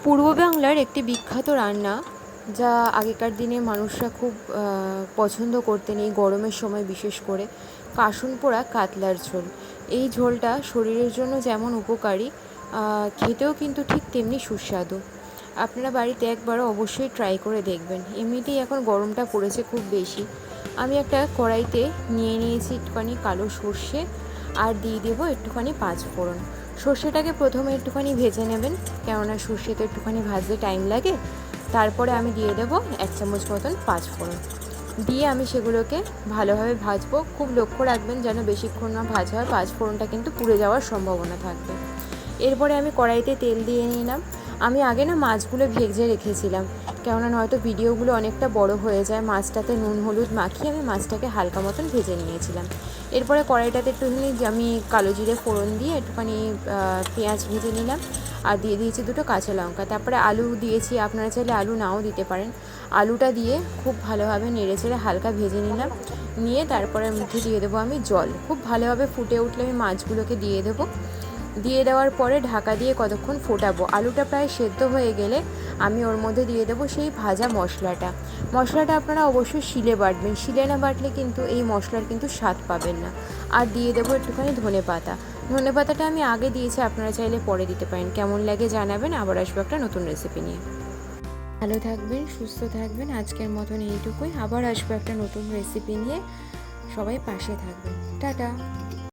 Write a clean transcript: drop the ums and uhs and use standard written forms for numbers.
পূর্ব বাংলার একটি বিখ্যাত রান্না, যা আগেকার দিনে মানুষরা খুব পছন্দ করতেন এই গরমের সময় বিশেষ করে, কাসুন পোড়া কাতলার ঝোল। এই ঝোলটা শরীরের জন্য যেমন উপকারী, খেতেও কিন্তু ঠিক তেমনি সুস্বাদু। আপনারা বাড়িতে একবারও অবশ্যই ট্রাই করে দেখবেন। এমনিতেই এখন গরমটা পড়েছে খুব বেশি। আমি একটা কড়াইতে নিয়ে নিয়েছি একটুখানি কালো সর্ষে, আর দিয়ে দেবো একটুখানি পাঁচফোড়ন। সর্ষেটাকে প্রথমে একটুখানি ভেজে নেবেন, কেননা সর্ষে তো একটুখানি ভাজতে টাইম লাগে। তারপরে আমি দিয়ে দেবো 1 চামচ মতন পাঁচফোড়ন। দিয়ে আমি সেগুলোকে ভালোভাবে ভাজবো। খুব লক্ষ্য রাখবেন যেন বেশিক্ষণ না ভাজা হয়, পাঁচফোড়নটা কিন্তু পুড়ে যাওয়ার সম্ভাবনা থাকবে। এরপরে আমি কড়াইতে তেল দিয়ে নিলাম। আমি আগে না মাছগুলো ভেজে রেখেছিলাম, কেননা নয়তো ভিডিওগুলো অনেকটা বড় হয়ে যায়। মাছটাতে নুন হলুদ মাখিয়ে আমি মাছটাকে হালকা মতন ভেজে নিয়েছিলাম। এরপরে কড়াইটাতে একটুখানি আমি কালো জিরে ফোড়ন দিয়ে একটুখানি পেঁয়াজ ভেজে নিলাম, আর দিয়ে দিয়েছি 2টো কাঁচা লঙ্কা। তারপরে আলু দিয়েছি, আপনারা চাইলে আলু নাও দিতে পারেন। আলুটা দিয়ে খুব ভালোভাবে নেড়েচেড়ে হালকা ভেজে নিলাম। নিয়ে তারপরে মধ্যে দিয়ে দেবো আমি জল। খুব ভালোভাবে ফুটে উঠলে আমি মাছগুলোকে দিয়ে দেবো। দিয়ে দেওয়ার পরে ঢাকা দিয়ে কতক্ষণ ফোটাবো। আলুটা প্রায় সেদ্ধ হয়ে গেলে আমি ওর মধ্যে দিয়ে দেবো সেই ভাজা মশলাটা আপনারা অবশ্যই শিলে বাটবেন। শিলে না বাটলে কিন্তু এই মশলার কিন্তু স্বাদ পাবেন না। আর দিয়ে দেবো একটুখানি ধনে পাতাটা আমি আগে দিয়েছি, আপনারা চাইলে পরে দিতে পারেন। কেমন লাগে জানাবেন। আবার আসবো একটা নতুন রেসিপি নিয়ে। ভালো থাকবেন, সুস্থ থাকবেন। আজকের মতন এইটুকুই। আবার আসবো একটা নতুন রেসিপি নিয়ে। সবাই পাশে থাকবেন। টাটা।